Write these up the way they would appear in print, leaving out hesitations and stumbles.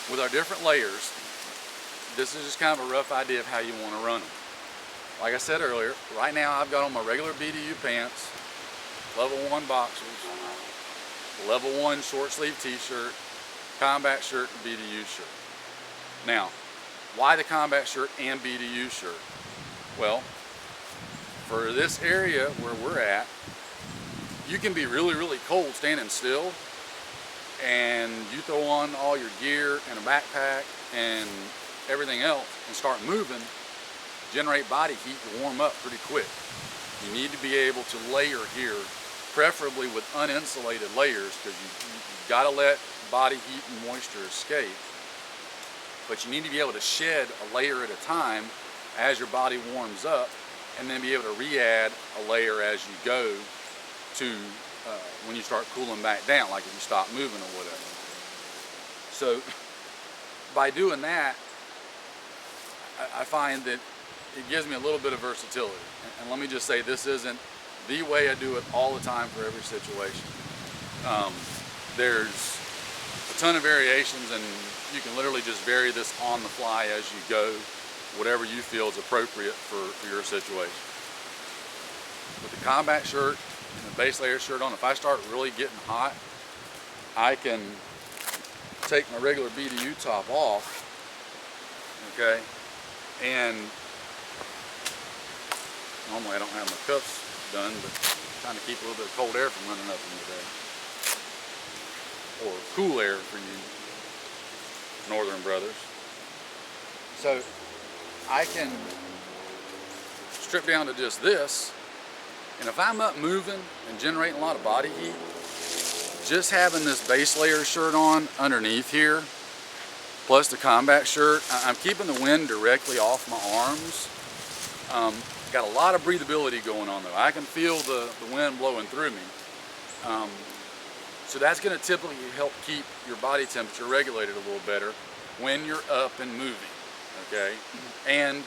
with our different layers, this is just kind of a rough idea of how you want to run them. Like I said earlier, right now I've got on my regular BDU pants, level 1 boxers, level 1 short sleeve t-shirt, combat shirt, and BDU shirt. Now, why the combat shirt and BDU shirt? Well, for this area where we're at, you can be really, really cold standing still, and you throw on all your gear and a backpack and everything else and start moving, generate body heat to warm up pretty quick. You need to be able to layer here, preferably with uninsulated layers, because you've got to let body heat and moisture escape. But you need to be able to shed a layer at a time as your body warms up, and then be able to re-add a layer as you go to when you start cooling back down, like if you stop moving or whatever. So by doing that, I find that it gives me a little bit of versatility. And let me just say, this isn't the way I do it all the time for every situation. There's a ton of variations, and you can literally just vary this on the fly as you go, whatever you feel is appropriate for your situation. With the combat shirt and the base layer shirt on, if I start really getting hot, I can take my regular BDU top off, okay, and normally I don't have my cuffs done, but I'm trying to keep a little bit of cold air from running up in the day, or cool air for you northern brothers. So I can strip down to just this, and if I'm up moving and generating a lot of body heat, just having this base layer shirt on underneath here, plus the combat shirt, I'm keeping the wind directly off my arms. Got a lot of breathability going on though. I can feel the wind blowing through me. So that's going to typically help keep your body temperature regulated a little better when you're up and moving, okay? And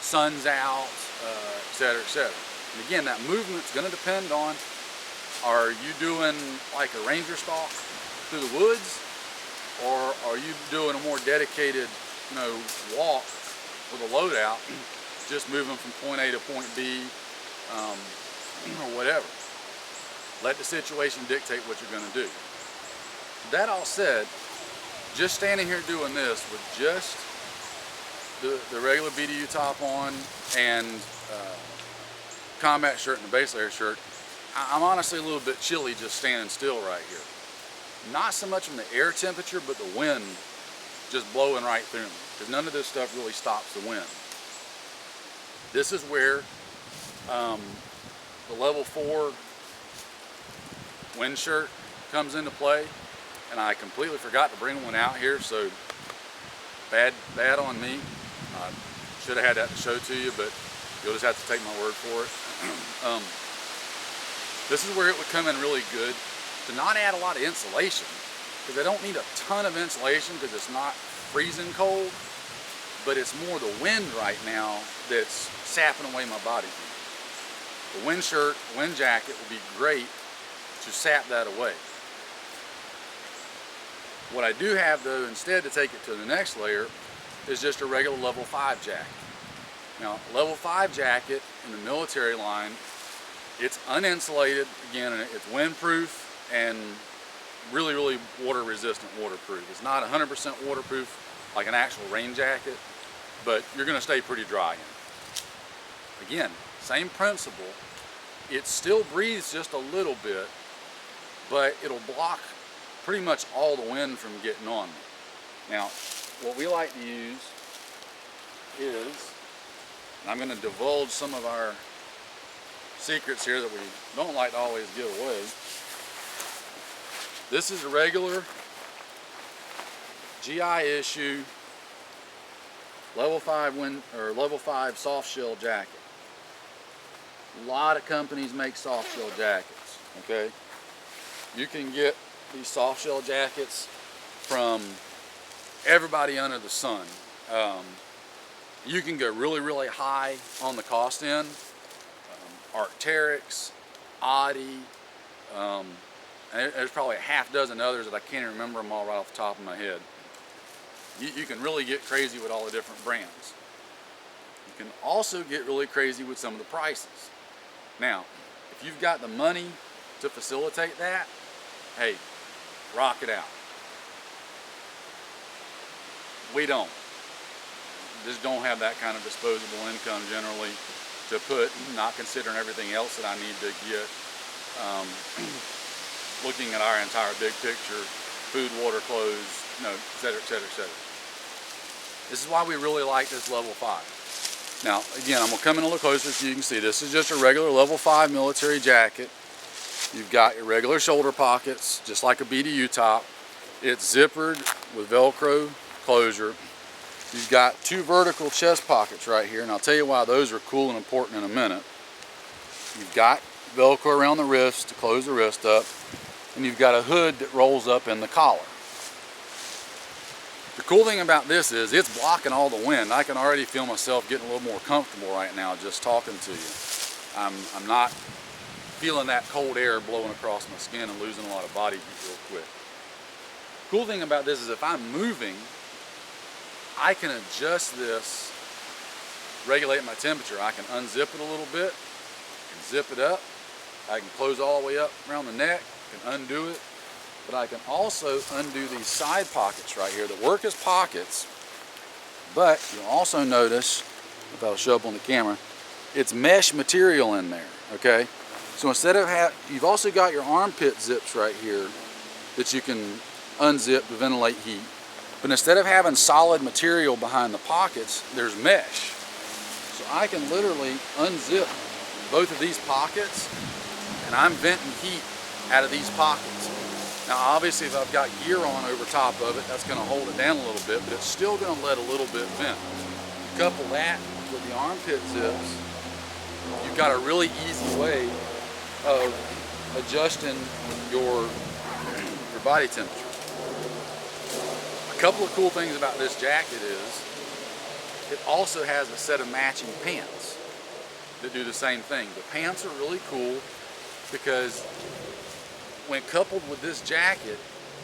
sun's out, et cetera, et cetera. And again, that movement's going to depend on, are you doing like a ranger stalk through the woods, or are you doing a more dedicated, walk with a loadout, just moving from point A to point B, or whatever. Let the situation dictate what you're going to do. That all said, just standing here doing this with just the regular BDU top on and combat shirt and the base layer shirt, I'm honestly a little bit chilly just standing still right here. Not so much from the air temperature, but the wind just blowing right through me, because none of this stuff really stops the wind. This is where the level 4 wind shirt comes into play, and I completely forgot to bring one out here, so bad on me. I should have had that to show to you, but you'll just have to take my word for it. This is where it would come in really good to not add a lot of insulation, because I don't need a ton of insulation because it's not freezing cold, but it's more the wind right now that's sapping away my body heat. The wind shirt, wind jacket would be great to sap that away. What I do have though, instead, to take it to the next layer, is just a regular level 5 jacket. Now, level 5 jacket in the military line, it's uninsulated, again, and it's windproof and really, really water resistant, waterproof. It's not 100% waterproof like an actual rain jacket, but you're gonna stay pretty dry in it. Again, same principle. It still breathes just a little bit, but it'll block pretty much all the wind from getting on me. Now, what we like to use is, and I'm going to divulge some of our secrets here that we don't like to always give away. This is a regular GI issue level 5 soft shell jacket. A lot of companies make soft shell jackets, okay? You can get these soft shell jackets from everybody under the sun. You can go really, really high on the cost end. Arc'teryx, Audi, and there's probably a half dozen others that I can't even remember them all right off the top of my head. You can really get crazy with all the different brands. You can also get really crazy with some of the prices. Now, if you've got the money to facilitate that, hey, rock it out. We don't. Just don't have that kind of disposable income generally to put, not considering everything else that I need to get, looking at our entire big picture, food, water, clothes, et cetera, et cetera, et cetera. This is why we really like this level 5. Now, again, I'm going to come in a little closer so you can see. This is just a regular level 5 military jacket. You've got your regular shoulder pockets, just like a BDU top. It's zippered with Velcro closure. You've got 2 vertical chest pockets right here, and I'll tell you why those are cool and important in a minute. You've got Velcro around the wrist to close the wrist up, and you've got a hood that rolls up in the collar. The cool thing about this is it's blocking all the wind. I can already feel myself getting a little more comfortable right now just talking to you. I'm not feeling that cold air blowing across my skin and losing a lot of body heat real quick. Cool thing about this is if I'm moving, I can adjust this, regulate my temperature. I can unzip it a little bit, and zip it up. I can close all the way up around the neck, can undo it. But I can also undo these side pockets right here that work as pockets. But you'll also notice, if I'll show up on the camera, it's mesh material in there, okay? So instead of you've also got your armpit zips right here that you can unzip to ventilate heat. But instead of having solid material behind the pockets, there's mesh. So I can literally unzip both of these pockets and I'm venting heat out of these pockets. Now obviously if I've got gear on over top of it, that's going to hold it down a little bit, but it's still going to let a little bit vent. Couple that with the armpit zips, you've got a really easy way of adjusting your body temperature. A couple of cool things about this jacket is it also has a set of matching pants that do the same thing. The pants are really cool because when coupled with this jacket,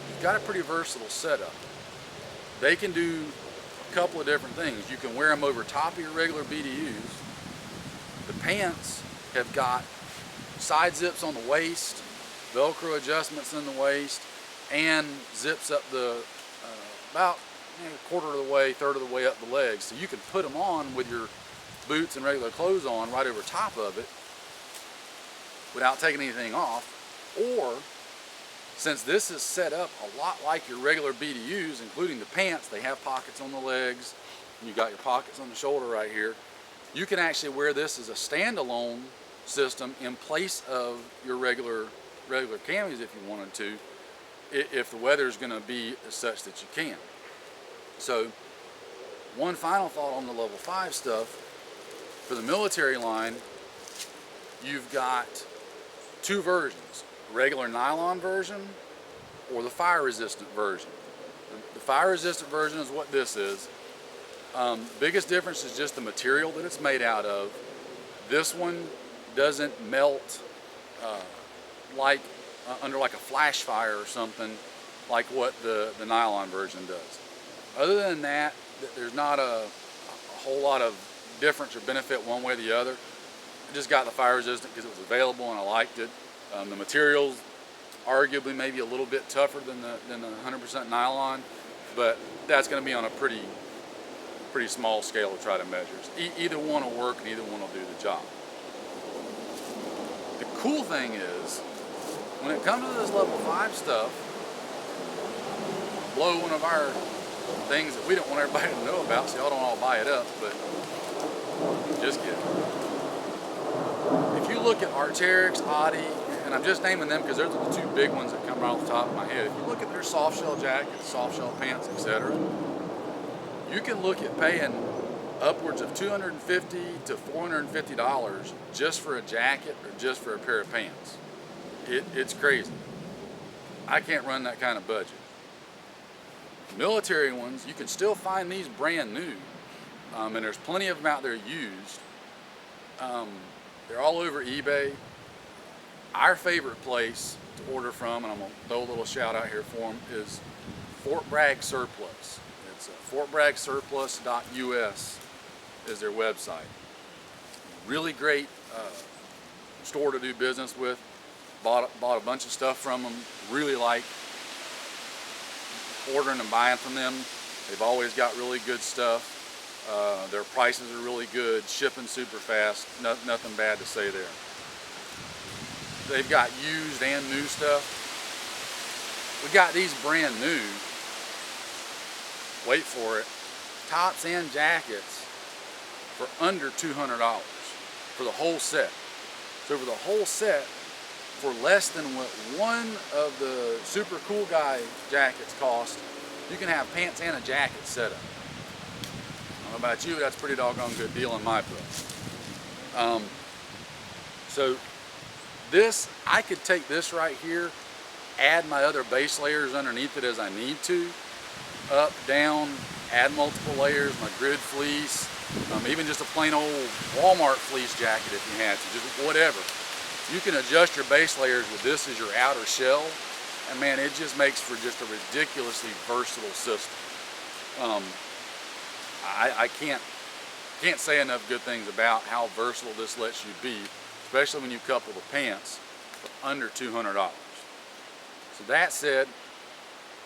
you've got a pretty versatile setup. They can do a couple of different things. You can wear them over top of your regular BDUs. The pants have got side zips on the waist, Velcro adjustments in the waist, and zips up the about a quarter of the way, third of the way up the legs. So you can put them on with your boots and regular clothes on right over top of it without taking anything off. Or, since this is set up a lot like your regular BDUs, including the pants, they have pockets on the legs, and you got your pockets on the shoulder right here. You can actually wear this as a standalone system in place of your regular camis if you wanted to, if the weather is going to be such that you can. So, one final thought on the level 5 stuff. For the military line, you've got 2 versions. Regular nylon version or the fire resistant version. The fire resistant version is what this is. Biggest difference is just the material that it's made out of. This one doesn't melt under like a flash fire or something like what the nylon version does. Other than that, there's not a whole lot of difference or benefit one way or the other. I just got the fire resistant because it was available and I liked it. The materials arguably maybe a little bit tougher than the 100% nylon, but that's going to be on a pretty small scale to try to measure. Either one will work and either one will do the job. The cool thing is, when it comes to this level 5 stuff, blow one of our things that we don't want everybody to know about, so y'all don't all buy it up, but just kidding. If you look at Arc'teryx, Audi, and I'm just naming them because they're the 2 big ones that come right off the top of my head. If you look at their soft shell jackets, soft shell pants, etc., you can look at paying upwards of $250 to $450 just for a jacket or just for a pair of pants. It's crazy. I can't run that kind of budget. Military ones, you can still find these brand new, and there's plenty of them out there used. They're all over eBay. Our favorite place to order from, and I'm going to throw a little shout out here for them, is Fort Bragg Surplus. It's FortBraggSurplus.us is their website. Really great store to do business with. Bought a bunch of stuff from them. Really like ordering and buying from them. They've always got really good stuff. Their prices are really good. Shipping super fast. Nothing bad to say there. They've got used and new stuff. We got these brand new. Wait for it. Tops and jackets for under $200 for the whole set. So for the whole set, for less than what one of the super cool guy jackets cost, you can have pants and a jacket set up. I don't know about you, but that's a pretty doggone good deal in my book. So this, I could take this right here, add my other base layers underneath it as I need to, up, down, add multiple layers, my grid fleece, even just a plain old Walmart fleece jacket if you had to, just whatever. You can adjust your base layers with this as your outer shell, and man, it just makes for just a ridiculously versatile system. I can't say enough good things about how versatile this lets you be, especially when you couple the pants for under $200. So that said,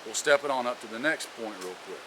we'll step it on up to the next point real quick.